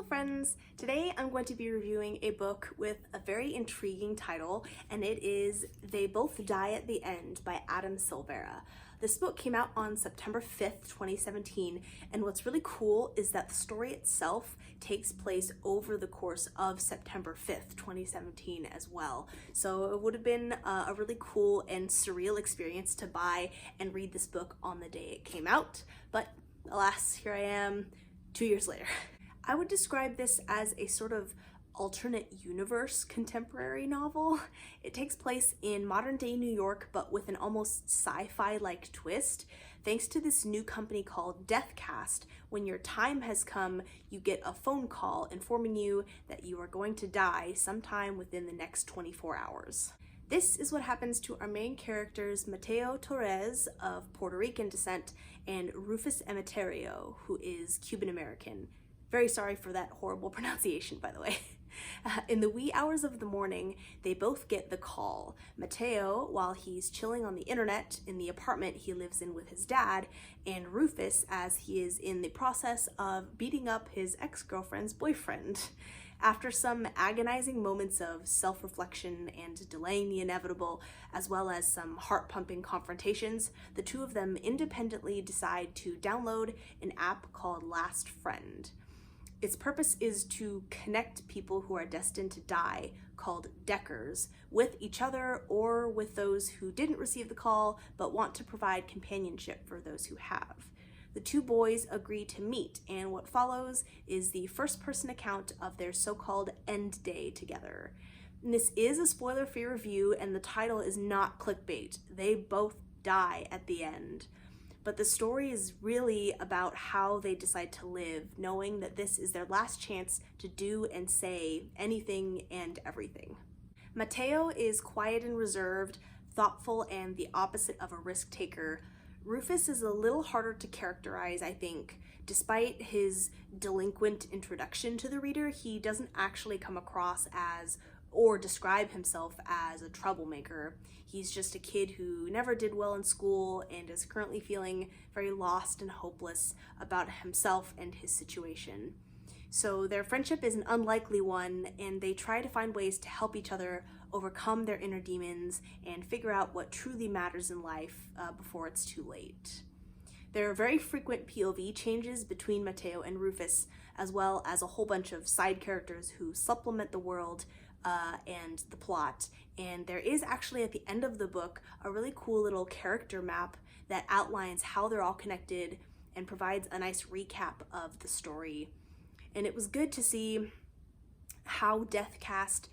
Hello friends! Today I'm going to be reviewing a book with a very intriguing title, and it is They Both Die at the End by Adam Silvera. This book came out on September 5th, 2017, and what's really cool is that the story itself takes place over the course of September 5th, 2017 as well. So it would have been a really cool and surreal experience to buy and read this book on the day it came out, but alas, here I am 2 years later. I would describe this as a sort of alternate universe contemporary novel. It takes place in modern day New York, but with an almost sci-fi like twist. Thanks to this new company called Deathcast, when your time has come, you get a phone call informing you that you are going to die sometime within the next 24 hours. This is what happens to our main characters, Mateo Torres of Puerto Rican descent and Rufus Emeterio, who is Cuban American. Very sorry for that horrible pronunciation, by the way. In the wee hours of the morning, they both get the call. Mateo, while he's chilling on the internet in the apartment he lives in with his dad, and Rufus as he is in the process of beating up his ex-girlfriend's boyfriend. After some agonizing moments of self-reflection and delaying the inevitable, as well as some heart-pumping confrontations, the two of them independently decide to download an app called Last Friend. Its purpose is to connect people who are destined to die, called Deckers, with each other or with those who didn't receive the call but want to provide companionship for those who have. The two boys agree to meet, and what follows is the first-person account of their so-called end day together. And this is a spoiler-free review, and the title is not clickbait. They both die at the end. But the story is really about how they decide to live, knowing that this is their last chance to do and say anything and everything. Mateo is quiet and reserved, thoughtful, and the opposite of a risk taker. Rufus is a little harder to characterize, I think. Despite his delinquent introduction to the reader, he doesn't actually come across as or describe himself as a troublemaker. He's just a kid who never did well in school and is currently feeling very lost and hopeless about himself and his situation. So their friendship is an unlikely one, and they try to find ways to help each other overcome their inner demons and figure out what truly matters in life before it's too late. There are very frequent POV changes between Mateo and Rufus, as well as a whole bunch of side characters who supplement the world and the plot. And there is actually at the end of the book a really cool little character map that outlines how they're all connected and provides a nice recap of the story. And it was good to see how Deathcast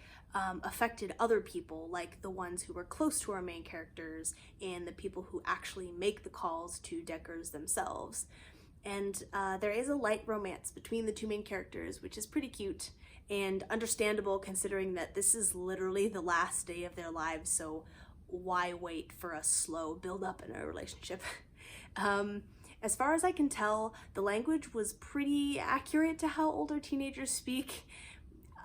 affected other people, like the ones who were close to our main characters and the people who actually make the calls to Deckers themselves. And there is a light romance between the two main characters, which is pretty cute and understandable considering that this is literally the last day of their lives, so why wait for a slow build-up in a relationship? As far as I can tell, the language was pretty accurate to how older teenagers speak.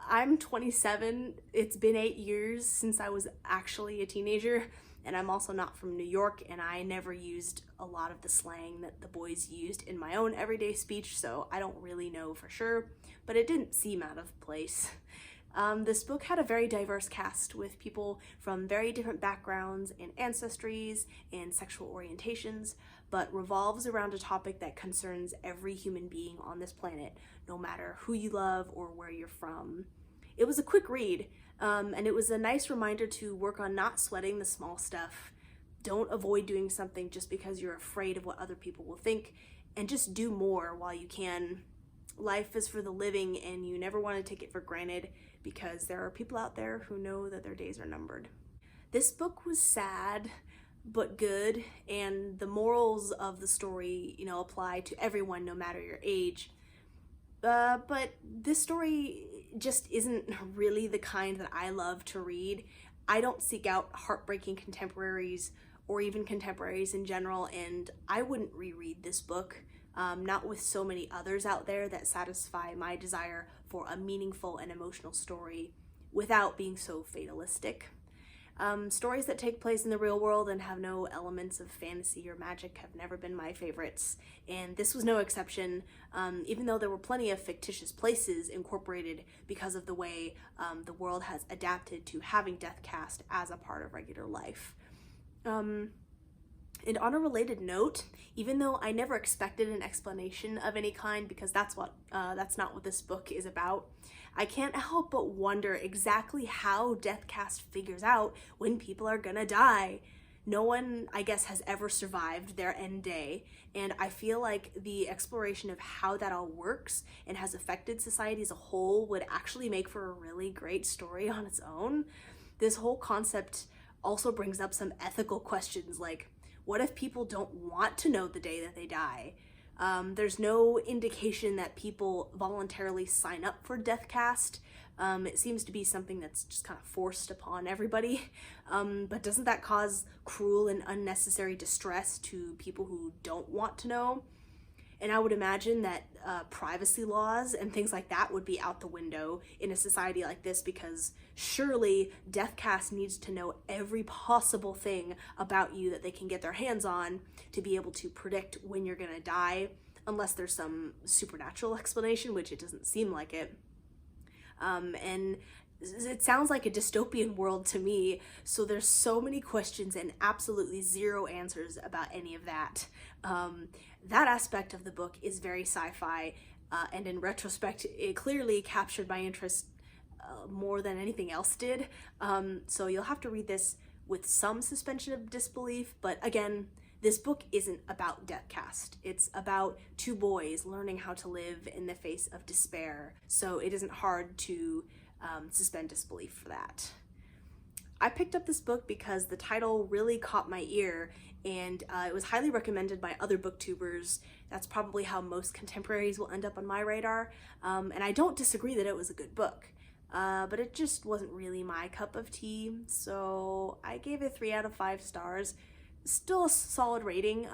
I'm 27, it's been 8 years since I was actually a teenager, and I'm also not from New York, and I never used a lot of the slang that the boys used in my own everyday speech, so I don't really know for sure, but it didn't seem out of place. This book had a very diverse cast with people from very different backgrounds and ancestries and sexual orientations, but revolves around a topic that concerns every human being on this planet, no matter who you love or where you're from. It was a quick read, and it was a nice reminder to work on not sweating the small stuff. Don't avoid doing something just because you're afraid of what other people will think, and just do more while you can. Life is for the living, and you never want to take it for granted because there are people out there who know that their days are numbered. This book was sad, but good, and the morals of the story, apply to everyone no matter your age. But this story just isn't really the kind that I love to read. I don't seek out heartbreaking contemporaries or even contemporaries in general, and I wouldn't reread this book, not with so many others out there that satisfy my desire for a meaningful and emotional story without being so fatalistic. Stories that take place in the real world and have no elements of fantasy or magic have never been my favorites, and this was no exception, even though there were plenty of fictitious places incorporated because of the way the world has adapted to having death cast as a part of regular life. And on a related note, even though I never expected an explanation of any kind, because that's not what this book is about, I can't help but wonder exactly how Deathcast figures out when people are gonna die. No one, I guess, has ever survived their end day, and I feel like the exploration of how that all works and has affected society as a whole would actually make for a really great story on its own. This whole concept also brings up some ethical questions, like, what if people don't want to know the day that they die? There's no indication that people voluntarily sign up for Deathcast. It seems to be something that's just kind of forced upon everybody. But doesn't that cause cruel and unnecessary distress to people who don't want to know? And I would imagine that privacy laws and things like that would be out the window in a society like this, because surely Deathcast needs to know every possible thing about you that they can get their hands on to be able to predict when you're gonna die, unless there's some supernatural explanation, which it doesn't seem like it. And it sounds like a dystopian world to me, so there's so many questions and absolutely zero answers about any of that. That aspect of the book is very sci-fi, and in retrospect, it clearly captured my interest more than anything else did. So you'll have to read this with some suspension of disbelief, but again, this book isn't about Deathcast. It's about two boys learning how to live in the face of despair, so it isn't hard to suspend disbelief for that. I picked up this book because the title really caught my ear, and it was highly recommended by other booktubers. That's probably how most contemporaries will end up on my radar, and I don't disagree that it was a good book, but it just wasn't really my cup of tea, so I gave it 3 out of 5 stars. Still a solid rating.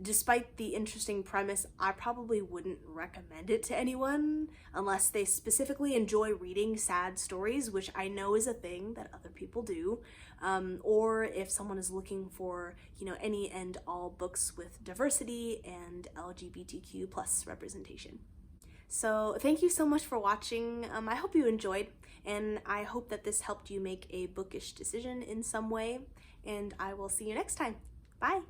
Despite the interesting premise, I probably wouldn't recommend it to anyone unless they specifically enjoy reading sad stories, which I know is a thing that other people do, or if someone is looking for, any and all books with diversity and LGBTQ plus representation. So thank you so much for watching. I hope you enjoyed, and I hope that this helped you make a bookish decision in some way, and I will see you next time. Bye!